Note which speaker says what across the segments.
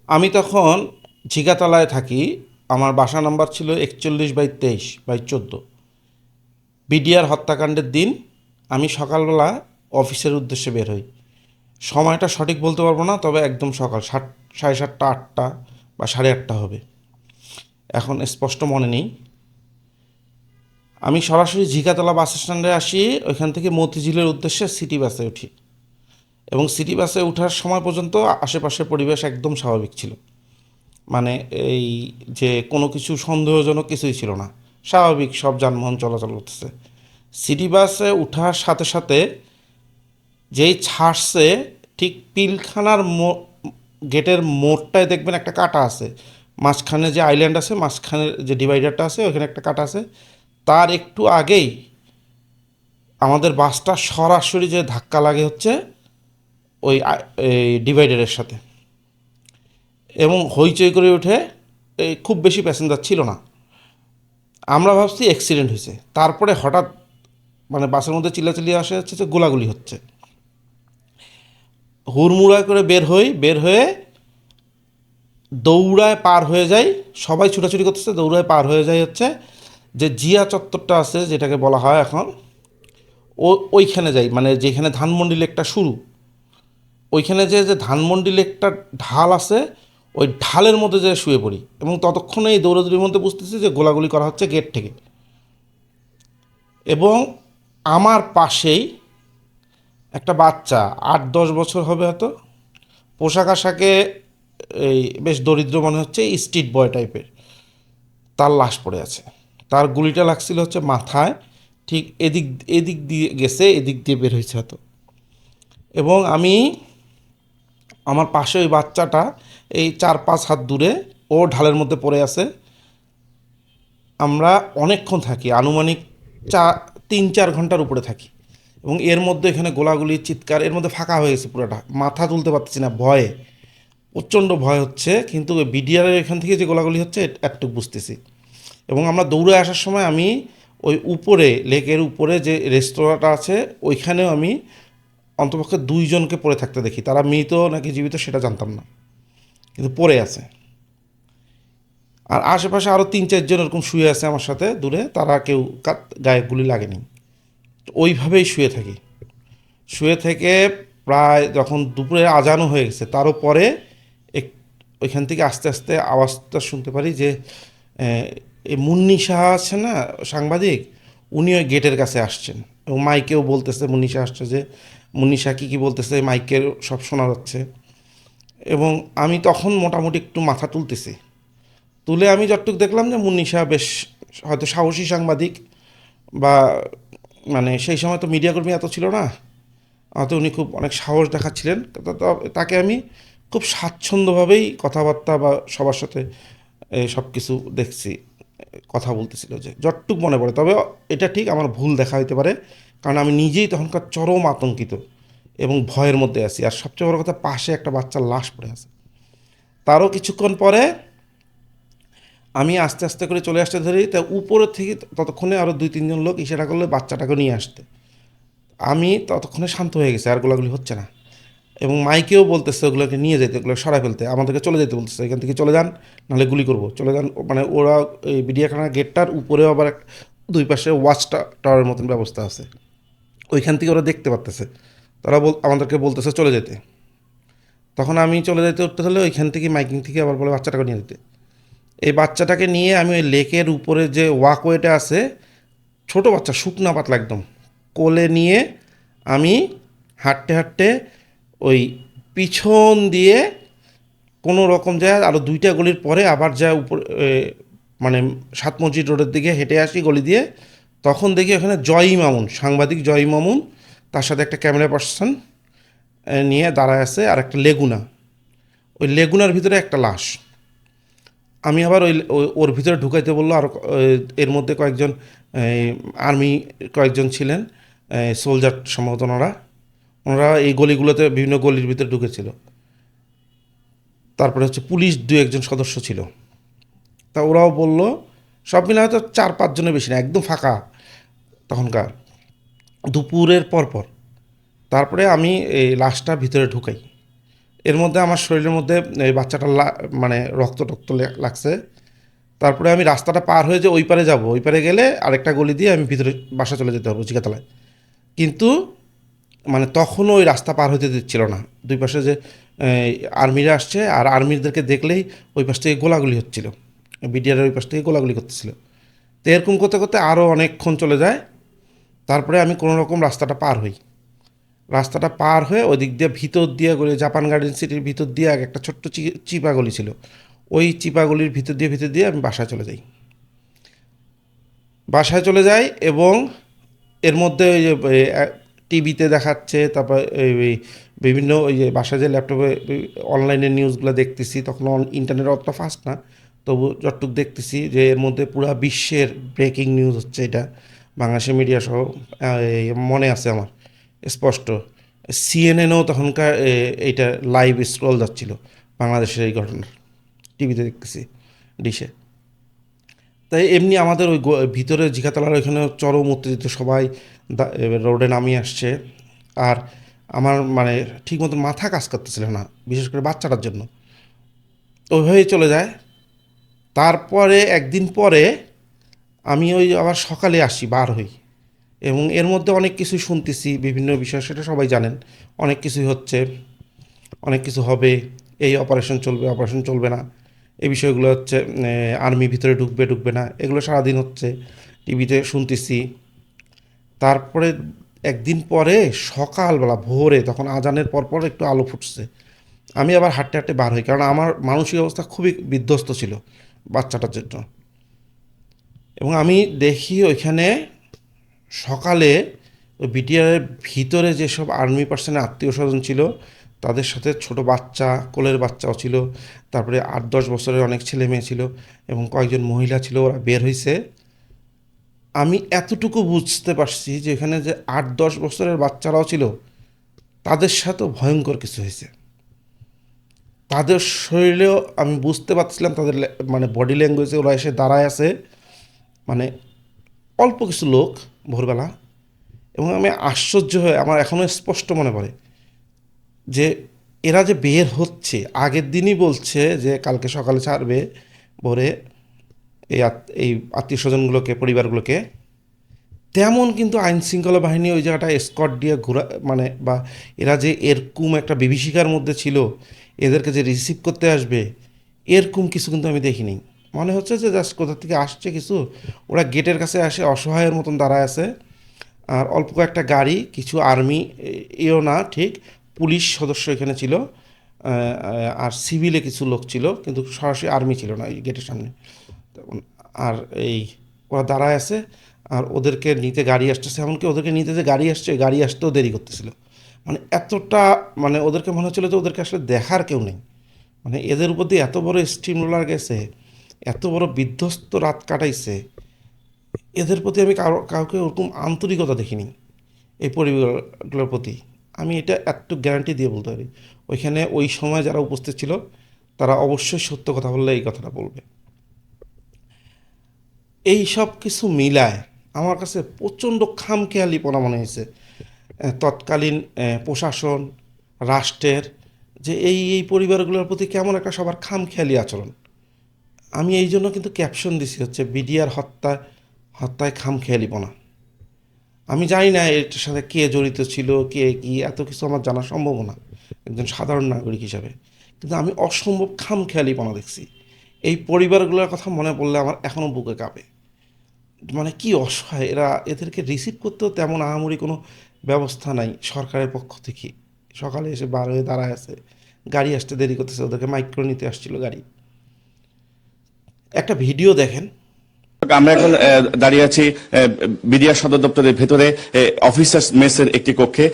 Speaker 1: আমি তখন ঝিগাতলায় থাকি। আমার বাসা নাম্বার ছিল 41/23/14। বিডিআর হত্যাকাণ্ডের দিন আমি সকালবেলা অফিসের উদ্দেশ্যে বের হই। সময়টা সঠিক বলতে পারবো না, তবে একদম সকাল 7:30, 8টা বা 8:30 হবে, এখন স্পষ্ট মনে নেই। আমি সরাসরি ঝিকাতলা বাস স্ট্যান্ডে আসি, ওইখান থেকে মতিঝিলের উদ্দেশ্যে সিটি বাসে উঠি। এবং সিটি বাসে ওঠার সময় পর্যন্ত আশেপাশের পরিবেশ একদম স্বাভাবিক ছিল। মানে এই যে কোনো কিছু সন্দেহজনক কিছুই ছিল না, স্বাভাবিক সব যানবাহন চলাচল করতেছে। সিটি বাসে ওঠার সাথে সাথে যেই ছাড়ছে, ঠিক পিলখানার গেটের মোড়টায় দেখবেন একটা কাটা আছে, মাঝখানে যে আইল্যান্ড আছে, মাঝখানের যে ডিভাইডারটা আছে ওখানে একটা কাটা আছে। তার একটু আগেই আমাদের বাসটা সরাসরি যে ধাক্কা লাগে হচ্ছে ওই এই ডিভাইডারের সাথে, এবং হইচই করে উঠে। এই খুব বেশি প্যাসেঞ্জার ছিল না, আমরা ভাবছি অ্যাক্সিডেন্ট হয়েছে। তারপরে হঠাৎ মানে বাসের মধ্যে চিল্লাচিল্লি আসে যাচ্ছে যে গোলাগুলি হচ্ছে। হুড়মুড়া করে বের হয়ে দৌড়ায় পার হয়ে যায়। সবাই ছুটাছুটি করতেছে, দৌড়ায় পার হয়ে যায় হচ্ছে যে জিয়া চত্বরটা আছে, যেটাকে বলা হয় এখন, ওইখানে যাই, মানে যেখানে ধানমন্ডি লেকটা শুরু, ওইখানে যে ধানমন্ডি লেকটা ঢাল আছে, ওই ঢালের মধ্যে যে শুয়ে পড়ি। এবং ততক্ষণে এই দৌড়াদৌড়ির মধ্যে বুঝতেছি যে গোলাগুলি করা হচ্ছে গেট থেকে। এবং আমার পাশেই একটা বাচ্চা, 8-10 বছর হবে হয়তো, পোশাক আশাকে এই বেশ দরিদ্র মনে হচ্ছে, স্ট্রিট বয় টাইপের, তার লাশ পড়ে আছে। তার গুলিটা লাগছিল হচ্ছে মাথায়, ঠিক এদিক এদিক দিয়ে গেছে, এদিক দিয়ে বের হয়েছে হয়তো। এবং আমি, আমার পাশে ওই বাচ্চাটা এই 4-5 হাত দূরে, ও ঢালের মধ্যে পড়ে আছে। আমরা অনেকক্ষণ থাকি, আনুমানিক 3-4 ঘন্টার উপরে থাকি। এবং এর মধ্যে এখানে গোলাগুলি, চিৎকার, এর মধ্যে ফাঁকা হয়ে গেছে পুরোটা, মাথা তুলতে পারতেছি না ভয়ে, প্রচণ্ড ভয় হচ্ছে। কিন্তু বিডিআরের এখান থেকে যে গোলাগুলি হচ্ছে একটু বুঝতেছি। এবং আমরা দৌড়ে আসার সময় আমি ওই উপরে, লেকের উপরে যে রেস্তোরাঁটা আছে, ওইখানেও আমি অন্তপক্ষে 2জনকে পড়ে থাকতে দেখি। তারা মৃত নাকি জীবিত সেটা জানতাম না, কিন্তু পড়ে আছে। আর আশেপাশে আরও 3-4 জন এরকম শুয়ে আছে আমার সাথে দূরে, তারা কেউ গায়ে গুলি লাগেনি। তো ওইভাবেই শুয়ে থাকি। শুয়ে থেকে প্রায় যখন দুপুরে আজানও হয়ে গেছে, তারও পরে এক ওইখান থেকে আস্তে আস্তে আওয়াজটা শুনতে পারি যে এই মুন্নি সাহা আছে না, সাংবাদিক, উনি ওই গেটের কাছে আসছেন। এবং মাইকেও বলতেছে, মুন্নি শাহ আসছে, যে মুন্নি শাহ কী কী বলতেছে মাইকের সব শোনা যাচ্ছে। এবং আমি তখন মোটামুটি একটু মাথা তুলতেছি, তুলে আমি যতটুকু দেখলাম যে মুন্নি শাহ বেশ হয়তো সাহসী সাংবাদিক, বা মানে সেই সময় তো মিডিয়াকর্মী এত ছিল না, হয়তো উনি খুব অনেক সাহস দেখাচ্ছিলেন। তাকে আমি খুব স্বাচ্ছন্দ্যভাবেই কথাবার্তা বা সবার সাথে সব কিছু দেখছি, কথা বলতেছিল, যে যতটুক মনে পড়ে। তবে এটা ঠিক আমার ভুল দেখা হইতে পারে, কারণ আমি নিজেই তখনকার চরম আতঙ্কিত এবং ভয়ের মধ্যে আছি। আর সবচেয়ে বড় কথা, পাশে একটা বাচ্চার লাশ পড়ে আছে। তারও কিছুক্ষণ পরে আমি আস্তে আস্তে করে চলে আসতে ধরি, তা উপরের থেকে ততক্ষণে আরও 2-3 জন লোক ইশারা করলে বাচ্চাটাকে নিয়ে আসতে। আমি ততক্ষণে শান্ত হয়ে গেছে, আর গোলাগুলি হচ্ছে না। এবং মাইকেও বলতেছে ওগুলোকে নিয়ে যেতে, ওগুলো সরাই ফেলতে, আমাদেরকে চলে যেতে বলতেছে, এখান থেকে চলে যান, নাহলে গুলি করবো, চলে যান। মানে ওরা এই বিডিয়াখানার গেটটার উপরেও আবার দুই পাশে ওয়াচ টাওয়ারের মতন ব্যবস্থা আছে, ওইখান থেকে ওরা দেখতে পারতেছে। তারা আমাদেরকে বলতেছে চলে যেতে। তখন আমি চলে যেতে উঠতে হলে ওইখান থেকে মাইকিং থেকে আবার বলে বাচ্চাটাকে নিয়ে যেতে। এই বাচ্চাটাকে নিয়ে আমি ওই লেকের উপরে যে ওয়াকওয়েটা আছে, ছোট বাচ্চা, শুকনা পাতলা একদম, কোলে নিয়ে আমি হাঁটতে হাঁটতে ওই পিছন দিয়ে কোনো রকম যায়, আরও 2টা গলির পরে আবার যায় উপর, মানে 7 মসজিদ রোডের দিকে হেঁটে আসি গলি দিয়ে। তখন দেখি ওখানে জয়ী মামুন, সাংবাদিক জয়ী মামুন, তার সাথে একটা ক্যামেরা পার্সন নিয়ে দাঁড়ায় আছে, আর একটা লেগুনা। ওই লেগুনার ভিতরে একটা লাশ। আমি আবার ওর ভিতরে ঢুকাইতে বললো। আর এর মধ্যে কয়েকজন আর্মি কয়েকজন ছিলেন, সোলজার সম্ভবত ওনারা। ওনারা এই গলিগুলোতে বিভিন্ন গলির ভিতরে ঢুকেছিল। তারপরে হচ্ছে পুলিশ 2-1 জন সদস্য ছিল। তা ওরাও বলল, সব মিলে হয়তো 4-5 জনের বেশি না, একদম ফাঁকা তখনকার, দুপুরের পর পর। তারপরে আমি এই লাশটা ভিতরে ঢুকাই, এর মধ্যে আমার শরীরের মধ্যে এই বাচ্চাটা মানে রক্ত টক্ত লাগছে। তারপরে আমি রাস্তাটা পার হয়ে যে ওই পারে যাব, ওই পারে গেলে আরেকটা গলি দিয়ে আমি ভিতরে বাসা চলে যেতে পারবো জিগাতলায়। কিন্তু মানে তখনও ওই রাস্তা পার হতে দিচ্ছিল না। দুই পাশে যে আর্মিরা আসছে, আর আর্মিদেরকে দেখলেই ওই পাশ থেকে গোলাগুলি হচ্ছিল, বিডিআর ওই পাশ থেকে গোলাগুলি করতেছিল। তো এরকম করতে করতে আরও অনেকক্ষণ চলে যায়। তারপরে আমি কোনো রকম রাস্তাটা পার হই। রাস্তাটা পার হয়ে ওই দিক দিয়ে ভিতর দিয়ে গলি, জাপান গার্ডেন সিটির ভিতর দিয়ে একটা ছোট্ট চিপা গলি ছিল, ওই চিপা গলির ভিতর দিয়ে আমি বাসায় চলে যাই। বাসায় চলে যাই এবং এর মধ্যে ওই যে টিভিতে দেখাচ্ছে, তারপর এই বিভিন্ন ওই যে বাসায় যে ল্যাপটপে অনলাইনে নিউজগুলো দেখতেছি, তখন ইন্টারনেট অতটা ফাস্ট না, তবু যতটুকু দেখতেছি যে এর মধ্যে পুরা বিশ্বের ব্রেকিং নিউজ হচ্ছে এটা, বাংলাদেশের মিডিয়া সহ মনে আছে আমার স্পষ্ট। সিএনএনও তখনকার এইটা লাইভ স্ক্রল যাচ্ছিল বাংলাদেশের এই ঘটনার, টিভিতে দেখতেছি ডিশে। তাই এমনি আমাদের ওই ভিতরে জিগাতলার ওইখানে চরম উত্তেজিত, সবাই রোডে নামিয়ে আসছে। আর আমার মানে ঠিক মতো মাথা কাজ করতেছিল না, বিশেষ করে বাচ্চাটার জন্য। ওইভাবেই চলে যায়। তারপরে একদিন পরে আমি ওই আবার সকালে আসি, বার হই, এবং এর মধ্যে অনেক কিছুই শুনতেছি, বিভিন্ন বিষয়, সেটা সবাই জানেন। অনেক কিছুই হচ্ছে, অনেক কিছু হবে, এই অপারেশন চলবে, অপারেশন চলবে না, এই বিষয়গুলো হচ্ছে, আর্মি ভিতরে ঢুকবে ঢুকবে না, এগুলো সারাদিন হচ্ছে, টিভিতে শুনতেছি। তারপরে একদিন পরে সকালবেলা ভোরে, তখন আজানের পরপর একটু আলো ফুটছে, আমি আবার হাঁটতে হাঁটতে বার হই, কারণ আমার মানসিক অবস্থা খুবই বিধ্বস্ত ছিল বাচ্চাটার জন্য। এবং আমি দেখি ওইখানে সকালে ওই বিটিআরের ভিতরে যেসব আর্মি পার্সনের আত্মীয় স্বজন ছিল, তাদের সাথে ছোট বাচ্চা, কোলের বাচ্চাও ছিল, তারপরে 8-10 বছরের অনেক ছেলে মেয়ে ছিল, এবং কয়েকজন মহিলা ছিল, ওরা বের হয়েছে। আমি এতটুকু বুঝতে পারছি যে এখানে যে 8-10 বছরের বাচ্চারাও ছিল, তাদের সাথেও ভয়ঙ্কর কিছু হয়েছে। তাদের শরীরেও আমি বুঝতে পারছিলাম, তাদের মানে বডি ল্যাঙ্গুয়েজে ওরা এসে দাঁড়ায় আছে, মানে অল্প কিছু লোক ভোরবেলা। এবং আমি আশ্চর্য হয়ে, আমার এখনও স্পষ্ট মনে পড়ে যে এরা যে বের হচ্ছে, আগের দিনই বলছে যে কালকে সকালে ছাড়বে ভোরে এই আত্মীয় স্বজনগুলোকে, পরিবারগুলোকে। তেমন কিন্তু আইন শৃঙ্খলা বাহিনী ওই জায়গাটা স্কট দিয়ে ঘোরা, মানে বা এরা যে এরকম একটা বিভীষিকার মধ্যে ছিল, এদেরকে যে রিসিভ করতে আসবে, এরকম কিছু কিন্তু আমি দেখিনি। মনে হচ্ছে যে জাস্ট কোথা থেকে আসছে কিছু, ওরা গেটের কাছে আসে অসহায়ের মতন দাঁড়ায় আছে। আর অল্প কয়েকটা গাড়ি, কিছু আর্মি, এও না ঠিক, পুলিশ সদস্য এখানে ছিল, আর সিভিলে কিছু লোক ছিল, কিন্তু সরাসরি আর্মি ছিল না এই গেটের সামনে। আর এই ওরা দাঁড়ায় আছে, আর ওদেরকে নিতে গাড়ি আসতেছে, এমনকি ওদেরকে নিতে যে গাড়ি আসছে, গাড়ি আসতেও দেরি করতেছিল। মানে এতটা, মানে ওদেরকে মনে হচ্ছিলো যে ওদেরকে আসলে দেখার কেউ নেই। মানে এদের উপর দিয়ে এত বড় স্টিম রোলার গেছে, এত বড় বিধ্বস্ত রাত কাটাইছে, এদের প্রতি আমি কাউকে ওরকম আন্তরিকতা দেখিনি এই পরিবারগুলোর প্রতি। আমি এটা একটু গ্যারান্টি দিয়ে বলতে পারি, ওইখানে ওই সময় যারা উপস্থিত ছিল তারা অবশ্যই সত্য কথা বললে এই কথাটা বলবে। এই সব কিছু মিলায় আমার কাছে প্রচণ্ড খামখেয়ালিপনা মনে হয়েছে তৎকালীন প্রশাসন, রাষ্ট্রের, যে এই পরিবারগুলোর প্রতি কেমন একটা সবার খামখেয়ালি আচরণ। আমি এই জন্য কিন্তু ক্যাপশন দিছি হচ্ছে বিডিআর হত্যায় খামখেয়ালিপনা। আমি জানি না এটার সাথে কে জড়িত ছিল, কে কি, এত কিছু আমার জানা সম্ভব না একজন সাধারণ নাগরিক হিসাবে, কিন্তু আমি অসম্ভব খামখেয়ালিপনা দেখছি। এই পরিবারগুলোর কথা মনে পড়লে আমার এখনও বুকে কাঁপে। মানে কি অসহায় এরা, এদেরকে রিসিভ করতেও তেমন আহামরি কোনো ব্যবস্থা নাই সরকারের পক্ষ থেকে। সকালে এসে বার হয়ে দাঁড়ায় আছে, গাড়ি আসতে দেরি করতেছে, ওদেরকে মাইক্রো নিতে আসছিল গাড়ি। একটা ভিডিও দেখেন।
Speaker 2: আমরা এখন দাঁড়িয়ে আছি বিডিআর সদর দপ্তরের ভেতরে অফিসার্স মেসের একটি কক্ষে।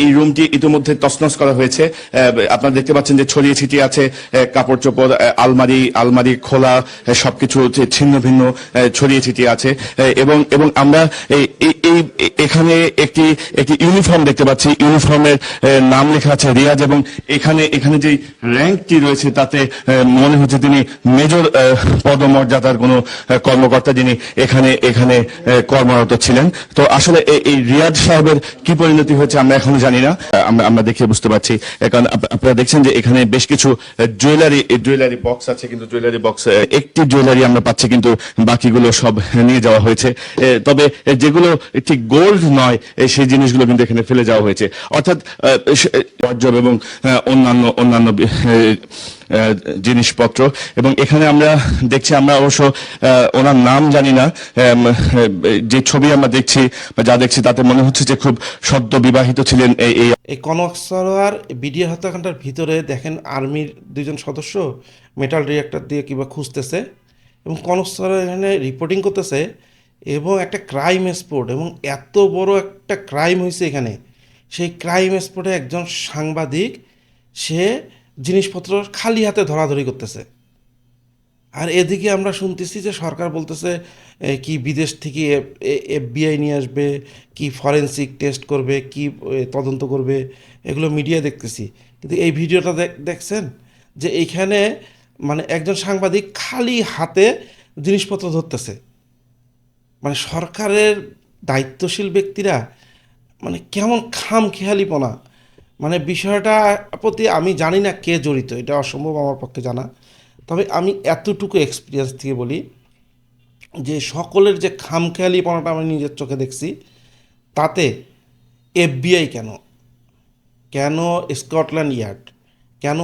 Speaker 2: এই রুমটি ইতিমধ্যে তছনছ করা হয়েছে। আপনারা দেখতে পাচ্ছেন যে ছড়িয়ে ছিটিয়ে আছে কাপড় চোপড়, আলমারি খোলা, সবকিছু ছিন্ন ভিন্ন ছড়িয়ে ছিটিয়ে আছে। এবং আমরা এখানে একটি ইউনিফর্ম দেখতে পাচ্ছি। ইউনিফর্মের নাম লেখা আছে রিয়াজ, এবং এখানে যে র্যাঙ্কটি রয়েছে তাতে মনে হচ্ছে তিনি মেজর পদমর্যাদার কোনো কর্মকর্তা। কর্মকর্তা যিনি এখানে এখানে কর্মরত ছিলেন। তো আসলে এই রিয়াদ সাহেবের কি পরিণতি হয়েছে আমরা এখনো জানি না। আমরা দেখে বুঝতে পারছি, কারণ আপনারা দেখছেন যে এখানে বেশ কিছু জুয়েলারি বক্স আছে, কিন্তু জুয়েলারি বক্স একটি জুয়েলারি আমরা পাচ্ছি, কিন্তু বাকিগুলো সব নিয়ে যাওয়া হয়েছে। তবে যেগুলো ঠিক গোল্ড নয় সেই জিনিসগুলো কিন্তু এখানে ফেলে যাওয়া হয়েছে, অর্থাৎ বর্জ্য এবং অন্যান্য অন্যান্য জিনিসপত্র। এবং এখানে আমরা দেখছি, আমরা অবশ্য ওনার নাম জানি না, যে ছবি আমরা দেখছি বা যা দেখছি তাতে মনে হচ্ছে যে খুব সদ্য বিবাহিত ছিলেন এই
Speaker 1: এই কনক সরোয়ার বিডিআর হত্যাকাণ্ডের ভিতরে দেখেন আর্মির দুজন সদস্য মেটাল রিঅ্যাক্টর দিয়ে কিংবা খুঁজতেছে, এবং কনক সরোয়ার এখানে রিপোর্টিং করতেছে, এবং একটা ক্রাইম স্পট, এবং এত বড় একটা ক্রাইম হয়েছে এখানে। সেই ক্রাইম স্পটে একজন সাংবাদিক সে জিনিসপত্র খালি হাতে ধরাধরি করতেছে, আর এদিকে আমরা শুনতেছি যে সরকার বলতেছে কি বিদেশ থেকে এফবিআই নিয়ে আসবে, কি ফরেনসিক টেস্ট করবে, কি তদন্ত করবে, এগুলো মিডিয়া দেখতেছি। কিন্তু এই ভিডিওটা দেখছেন যে এইখানে মানে একজন সাংবাদিক খালি হাতে জিনিসপত্র ধরতেছে। মানে সরকারের দায়িত্বশীল ব্যক্তিরা মানে কেমন খামখেয়ালিপনা, মানে বিষয়টা প্রতি আমি জানি না কে জড়িত, এটা অসম্ভব আমার পক্ষে জানা। তবে আমি এতটুকু এক্সপিরিয়েন্স থেকে বলি যে সকলের যে খামখেয়ালিপনাটা আমি নিজের চোখে দেখছি, তাতে এফবিআই কেন, কেন স্কটল্যান্ড ইয়ার্ড, কেন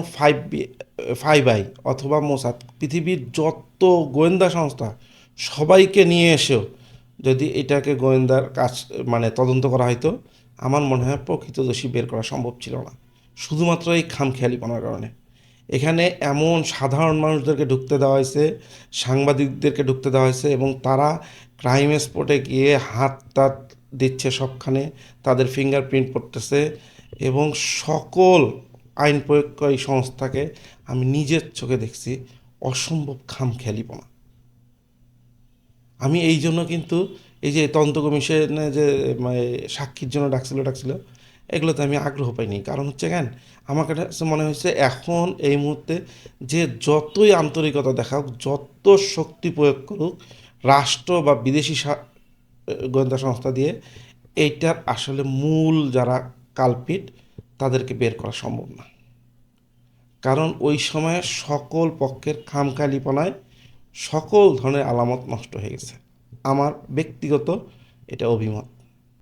Speaker 1: ফাইভ আই অথবা মোসাদ, পৃথিবীর যত গোয়েন্দা সংস্থা সবাইকে নিয়ে এসেও যদি এটাকে গোয়েন্দার কাজ মানে তদন্ত করা হয়তো, আমার মনে হয় প্রকৃত দোষী বের করা সম্ভব ছিল না, শুধুমাত্র এই খামখেয়ালিপনার কারণে। এখানে এমন সাধারণ মানুষদেরকে ঢুকতে দেওয়া হয়েছে, সাংবাদিকদেরকে ঢুকতে দেওয়া হয়েছে, এবং তারা ক্রাইম স্পটে গিয়ে হাত টাত দিচ্ছে সবখানে, তাদের ফিঙ্গারপ্রিন্ট পড়তেছে, এবং সকল আইন প্রয়োগকারী সংস্থাকে আমি নিজের চোখে দেখছি অসম্ভব খামখেয়ালিপনা। আমি এই জন্য কিন্তু এই যে তদন্ত কমিশনে যে মানে সাক্ষীর জন্য ডাকছিল এগুলোতে আমি আগ্রহ পাইনি। কারণ হচ্ছে কেন, আমার কাছে মনে হয়েছে এখন এই মুহূর্তে যে যতই আন্তরিকতা দেখাক, যত শক্তি প্রয়োগ করুক রাষ্ট্র বা বিদেশি গোয়েন্দা সংস্থা দিয়ে, এইটার আসলে মূল যারা কালপিট তাদেরকে বের করা সম্ভব না। কারণ ওই সময়ে সকল পক্ষের খামখেয়ালিপনায় সকল ধরনের আলামত নষ্ট হয়ে গেছে। আমার ব্যক্তিগত এটা অভিমত।